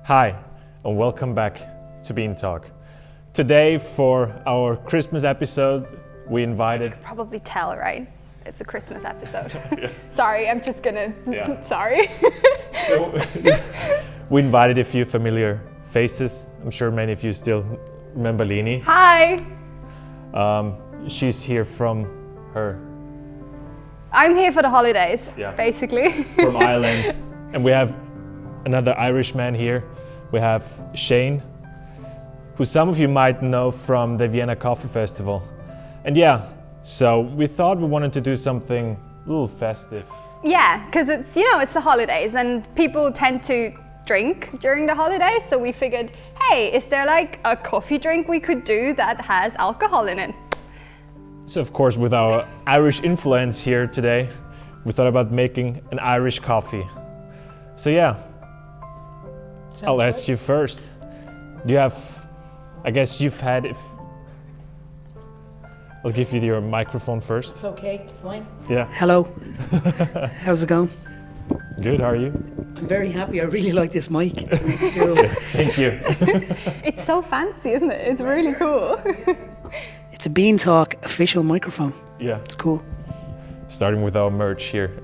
Hi, and welcome back to BeanTalk. Today, for our Christmas episode, we invited... You could probably tell, right? It's a Christmas episode. Sorry, I'm just gonna... Sorry. So, we invited a few familiar faces. I'm sure many of you still remember Leni. Hi! She's here from her... I'm here for the holidays, Yeah. basically. From Ireland. And we have another Irishman here. We have Shane, who some of you might know from the Vienna Coffee Festival. And yeah, so we thought we wanted to do something a little festive. Yeah, because it's, it's the holidays and people tend to drink during the holidays. So we figured, hey, is there like a coffee drink we could do that has alcohol in it? So of course, with our Irish influence here today, we thought about making an Irish coffee. So yeah, I'll ask you first. Do you have, I guess you've had, I'll give you your microphone first. It's okay, fine. Yeah. Hello. How's it going? Good, how are you? I'm very happy. I really like this mic. It's really cool. Thank you. It's so fancy, isn't it? It's really cool. It's a BeanTalk official microphone. Yeah, It's cool. starting with our merch here.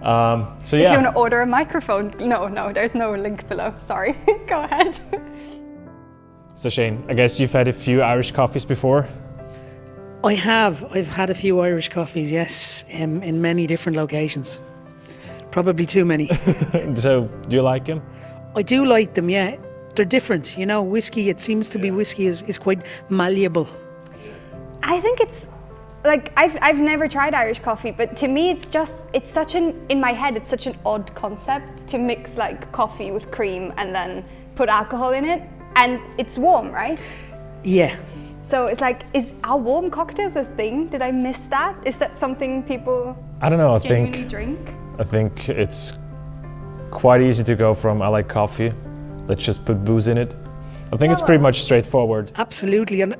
So If you yeah, want to order a microphone, no, there's no link below. Sorry. Go ahead. so Shane, I guess you've had a few Irish coffees before? I have. I've had a few Irish coffees, yes, in many different locations. Probably too many. So, do you like them? I do like them, yeah. They're different. Whiskey, it seems to be whiskey is quite malleable. I think it's like I've never tried Irish coffee, but to me it's in my head it's such an odd concept to mix like coffee with cream and then put alcohol in it, and it's warm, right? Yeah. So it's like, are warm cocktails a thing? Did I miss that? Is that something people I don't know, genuinely drink? I think it's quite easy to go from I like coffee, let's just put booze in it. I think it's pretty much straightforward. Absolutely, and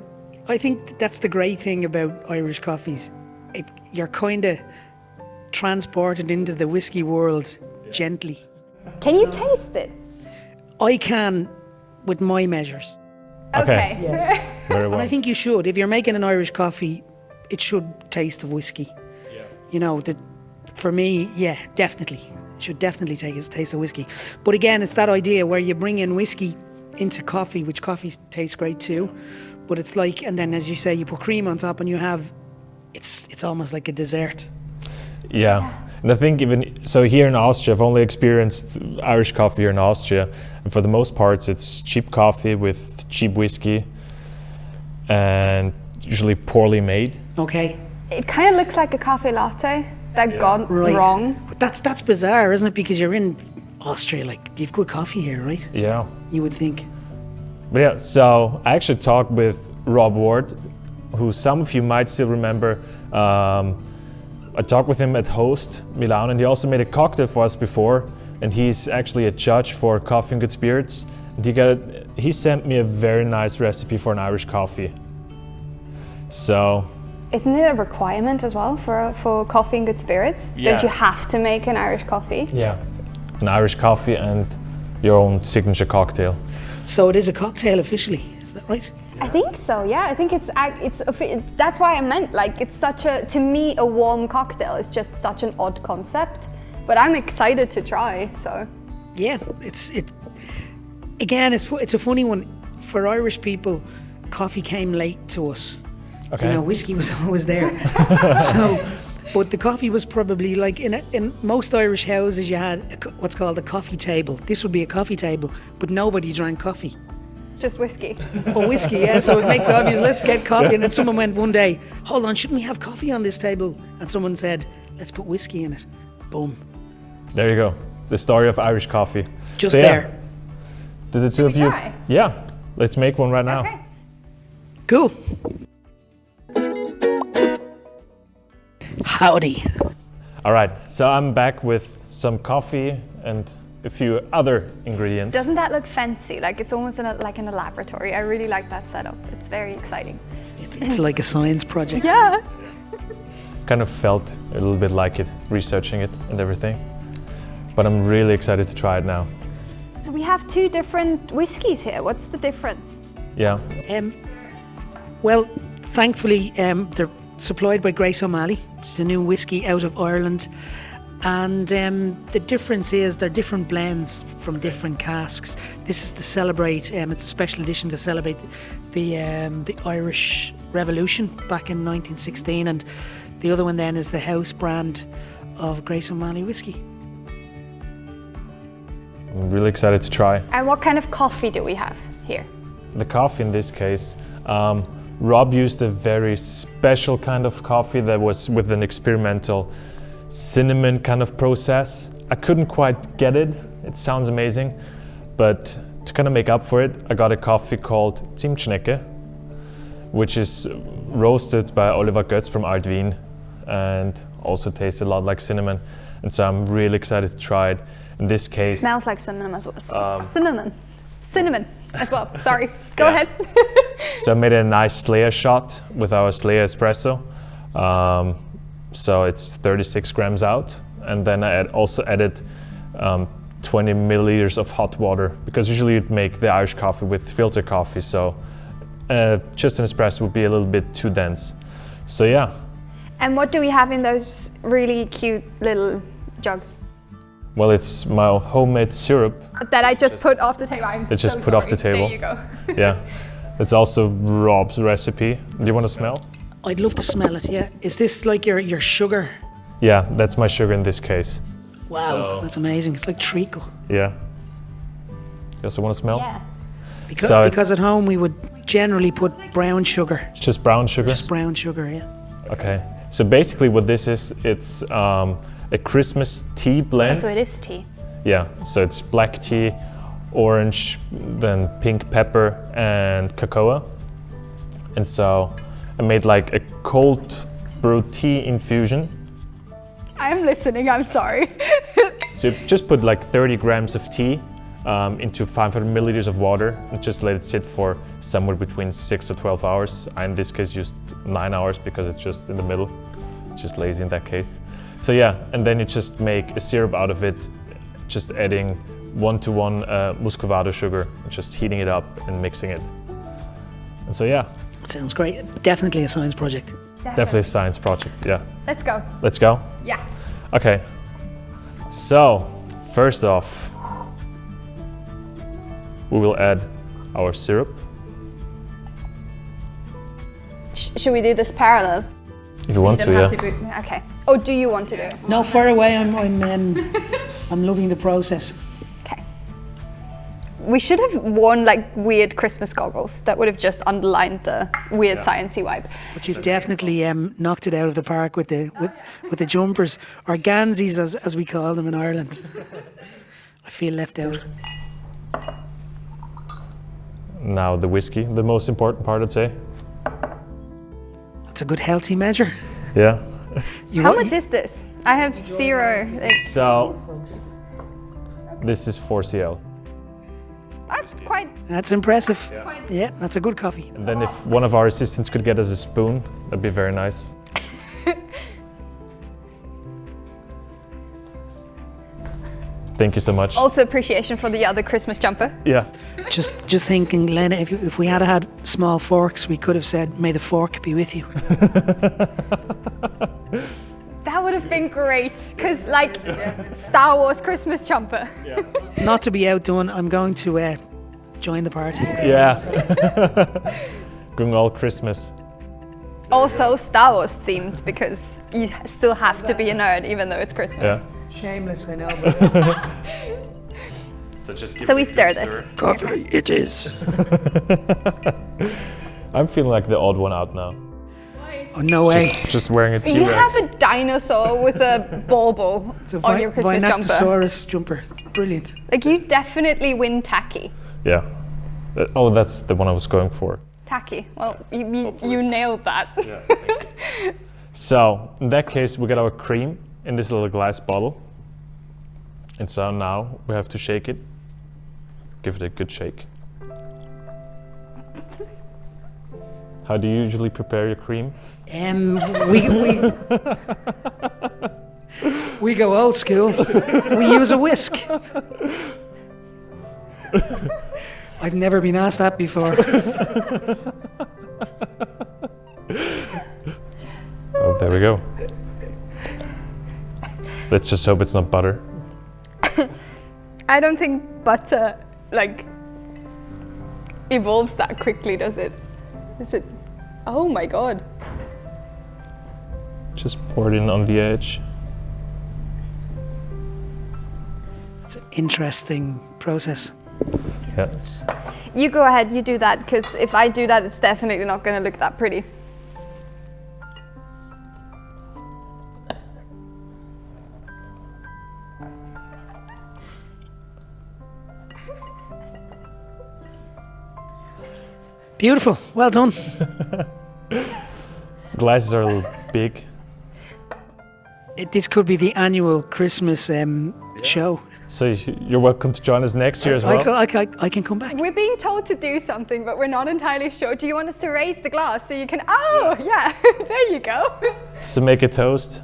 I think that's the great thing about Irish coffees. You're kind of transported into the whiskey world gently. Can you taste it? I can, with my measures. Okay. Yes. Very And well. I think you should. If you're making an Irish coffee, it should taste of whiskey. Yeah. For me, yeah, definitely. It should definitely taste of whiskey. But again, it's that idea where you bring in whiskey into coffee, which coffee tastes great too. But it's like, and then as you say, you put cream on top and you have, it's almost like a dessert. Yeah, and I think even, so here in Austria, I've only experienced Irish coffee here in Austria, and for the most part it's cheap coffee with cheap whiskey, and usually poorly made. Okay. It kind of looks like a coffee latte that gone wrong. But that's bizarre, isn't it? Because you're in Austria, like, you've good coffee here, right? Yeah. You would think. But yeah, so I actually talked with Rob Ward, who some of you might still remember. I talked with him at Host Milan, and he also made a cocktail for us before, and he's actually a judge for Coffee and Good Spirits. And he sent me a very nice recipe for an Irish coffee. So... Isn't it a requirement as well for coffee and good spirits? Yeah. Don't you have to make an Irish coffee? Yeah, an Irish coffee and your own signature cocktail. So it is a cocktail officially, is that right? I think so, yeah. I think that's why I meant, like, it's to me, a warm cocktail is just such an odd concept. But I'm excited to try, so. Yeah, it's a funny one. For Irish people, coffee came late to us. Okay. Whiskey was always there. But the coffee was probably like in most Irish houses you had what's called a coffee table. This would be a coffee table, but nobody drank coffee. Just whiskey. Or whiskey, yeah. So it makes obvious, let's get coffee. And then someone went one day, hold on, shouldn't we have coffee on this table? And someone said, let's put whiskey in it. Boom. There you go. The story of Irish coffee. Just So, there. Do the two of you? try? Yeah, let's make one right now. Okay. Cool. Howdy. All right, so I'm back with some coffee and a few other ingredients. Doesn't that look fancy? Like it's almost like in a laboratory. I really like that setup. It's very exciting. It's like a science project. Yeah. Kind of felt a little bit like it, researching it and everything. But I'm really excited to try it now. So we have two different whiskies here. What's the difference? Yeah. Well, thankfully, they're supplied by Grace O'Malley, which is a new whiskey out of Ireland. And the difference is they're different blends from different casks. This is to celebrate, it's a special edition to celebrate the Irish Revolution back in 1916. And the other one then is the house brand of Grace O'Malley whiskey. I'm really excited to try. And what kind of coffee do we have here? The coffee in this case, Rob used a very special kind of coffee that was with an experimental cinnamon kind of process. I couldn't quite get it. It sounds amazing, but to kind of make up for it, I got a coffee called Zimtschnecke, which is roasted by Oliver Götz from Alt Wien and also tastes a lot like cinnamon. And so I'm really excited to try it. In this case, Smells like cinnamon as well. Cinnamon as well. Sorry. Go Yeah. ahead. So I made a nice Slayer shot with our Slayer espresso. So it's 36 grams out. And then I also added 20 milliliters of hot water, because usually you'd make the Irish coffee with filter coffee. So just an espresso would be a little bit too dense. So yeah. And what do we have in those really cute little jugs? Well, it's my homemade syrup. That I just put off the table. I'm so just put off the sorry. table. There you go. Yeah. It's also Rob's recipe. Do you want to smell? I'd love to smell it, yeah. Is this like your sugar? Yeah, that's my sugar in this case. Wow, So- that's amazing. It's like treacle. Yeah. You also want to smell? Yeah. Because, So it's- because at home we would generally put brown sugar. It's just brown sugar? Just brown sugar, yeah. Okay. So basically what this is, it's a Christmas tea blend. So it is tea. Yeah, so it's black tea, orange, then pink pepper and cocoa. And so I made like a cold brew tea infusion. I'm listening, I'm sorry. So you just put like 30 grams of tea into 500 milliliters of water and just let it sit for somewhere between 6 to 12 hours. I, in this case, used 9 hours because it's just in the middle. Just lazy in that case. So yeah, and then you just make a syrup out of it, just adding 1-to-1 muscovado sugar, and just heating it up and mixing it. And so yeah. Sounds great. Definitely a science project. Definitely a science project, yeah. Let's go. Let's go? Yeah. Okay. So, first off, we will add our syrup. Should we do this parallel? If you want to, yeah. Okay. Oh, do you want to do it? No, far away. I'm loving the process. Okay. We should have worn like weird Christmas goggles. That would have just underlined the weird sciencey vibe. But you've definitely knocked it out of the park with the jumpers, or gansies as we call them in Ireland. I feel left out. Now the whiskey, the most important part, I'd say. It's a good healthy measure. Yeah. How much is this? I have zero. So, this is 4cl. That's quite. That's impressive. Yeah, that's a good coffee. And then if one of our assistants could get us a spoon, that'd be very nice. Thank you so much. Also appreciation for the other Christmas jumper. Yeah. Just thinking, Lena, if we had had small forks, we could have said, "May the fork be with you." That would have been great, because like Star Wars Christmas jumper. Not to be outdone, I'm going to join the party. Yeah. Going all Christmas. Also Star Wars themed, because you still have to be a nerd even though it's Christmas. Yeah. Shameless, I know. So we stir this. Coffee, it is. I'm feeling like the odd one out now. Oh, no way. Just wearing a T-Rex. You have a dinosaur with a bauble It's a on your Christmas jumper. Vinaptosaurus jumper. It's brilliant. Like you definitely win tacky. Yeah. Oh, that's the one I was going for. Tacky. Well, you nailed that. Yeah, thank you. So, in that case, we got our cream in this little glass bottle. And so now we have to shake it. Give it a good shake. How do you usually prepare your cream? We go old school. We use a whisk. I've never been asked that before. Oh, there we go. Let's just hope it's not butter. I don't think butter like evolves that quickly, does it? Is it? Oh my god. Just pour it in on the edge. It's an interesting process. Yes. You go ahead, you do that, because if I do that, it's definitely not going to look that pretty. Beautiful. Well done. Glasses are a little big. This could be the annual Christmas show. So you're welcome to join us next year as well. I can come back. We're being told to do something, but we're not entirely sure. Do you want us to raise the glass so you can... Oh, yeah, there you go. So make a toast.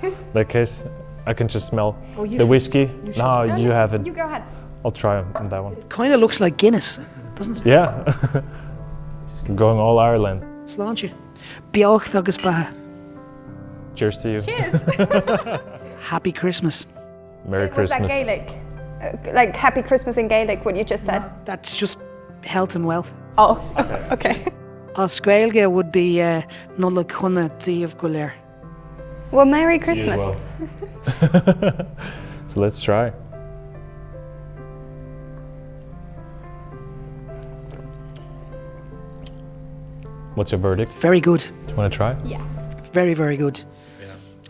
In that case, I can just smell the whiskey. No, you have it. You go ahead. I'll try on that one. Kind of looks like Guinness, doesn't it? Yeah. Going all Ireland. Sláinte. Beocht agus ba. Cheers to you. Cheers. Happy Christmas. Merry Was that Christmas. Gaelic? Like Happy Christmas in Gaelic, what you just said? That's just health and wealth. Oh, okay. As Fearghail would be Nulla Cunna Díobh Gulir. Well, Merry You as Christmas. well. So let's try. What's your verdict? Very good. Do you want to try? Yeah. Very, very good.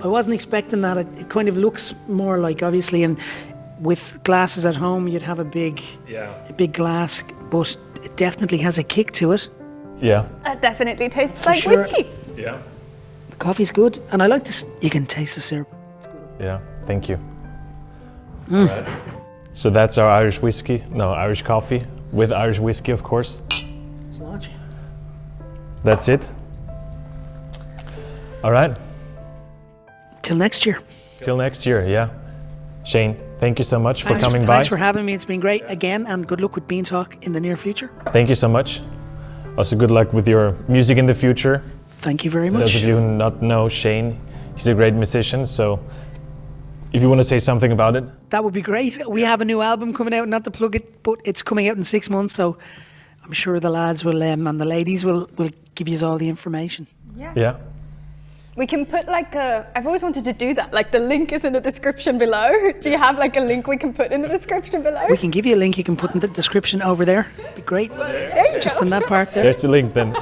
I wasn't expecting that. It kind of looks more like, obviously, and with glasses at home, you'd have a big glass, but it definitely has a kick to it. Yeah. That definitely tastes like sure. whiskey. Yeah. The coffee's good, and I like this. You can taste the syrup. Yeah. Thank you. Right. So that's our Irish whiskey. No, Irish coffee with Irish whiskey, of course. Sláinte. That's it. All right. Till next year. Till next year. Yeah. Shane, thank you so much for coming by. Thanks for having me. It's been great again, and good luck with BeanTalk in the near future. Thank you so much. Also, good luck with your music in the future. Thank you very For those much. of you who not know Shane, he's a great musician. So, if you want to say something about it, That would be great. We have a new album coming out, not to plug it, but it's coming out in 6 months, so I'm sure the lads will and the ladies will give you all the information. yeah. We can put like I've always wanted to do that. Like the link is in the description below. Do you have like a link we can put in the description below? We can give you a link you can put in the description over there. It'd be great. There you Just go. in that part there. There's the link then.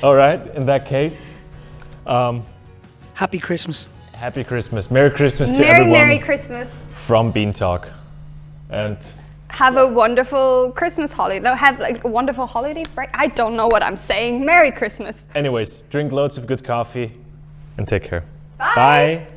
All right. In that case, Happy Christmas. Happy Christmas, Merry Christmas to Merry, everyone Merry Christmas. from BeanTalk, and Have a wonderful Christmas holiday. No, have like a wonderful holiday break. I don't know what I'm saying. Merry Christmas. anyways, drink loads of good coffee and take care. Bye. Bye.